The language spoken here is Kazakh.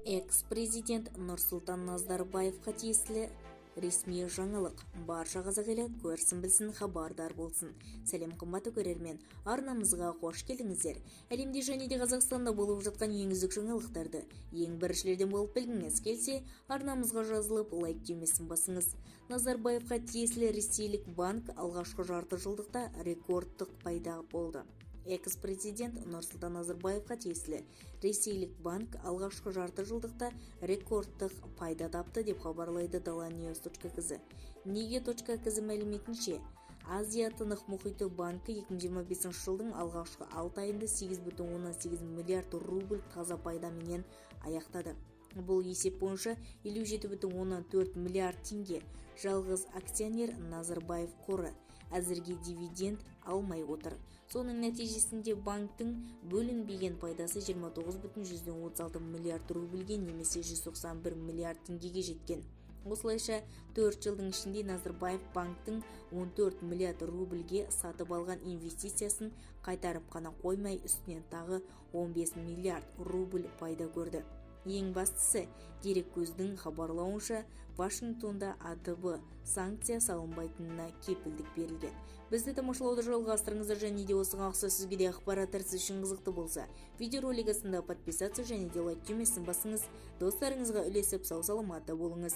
Экс-президент Нұрсұлтан Назарбаевқа тиесілі ресми жаңалық. Барша қазақ елі көрсін білсін, хабардар болсын. Сәлем қымбатты көрермен, арнамызға қош келдіңіздер. Әлемде және де Қазақстанда болып жатқан ең үздік жаңалықтарды ең біріншілерден болып білгіңіз келсе, арнамызға жазылып лайк түймесін басыңыз. Назарбаевқа тиесілі ресейлік банк алғашқы жарты жылдықта рекордтық пайда болды. Экс-президент Нұрсұлтан Назарбаевқа тиесілі ресейлік банк алғашқы жарты жылдықта рекордтық пайда тапты деп хабарлайды dalanews.kz. Неге.kz мәліметінше, Азия тынық мұхиты банкі 2025 жылдың алғашқы 6 айында 8,8 миллиард рубль таза пайдаменен аяқтады. Бұл есеп бойынша 57,4 миллиард теңге. Жалғыз акционер Назарбаев қоры әзірге дивиденд алмай отыр. Соның нәтижесінде банктың бөлінбеген пайдасы 29,36 миллиард рубльге немесе 191 миллиард теңгеге жеткен. Осылайша 4 жылдың ішінде Назарбаев банктың 14 миллиард рубльге сатып алған инвестициясын қайтарып қана қоймай, үстінен тағы 15 миллиард рубль пайда көрді. Ең бастысы, дереккөздің хабарлауынша, Вашингтонда АТБ санкция салынбайтынына кепілдік берілген. Бізді тамашалауды жалғастырыңыздар, және де осыған ұқсас өзге де ақпараттар сіз үшін қызықты болса, видеоролик астында подписаться және де лайк түймесін басыңыз, достарыңызға үлесіп сау саламатта болыңыз.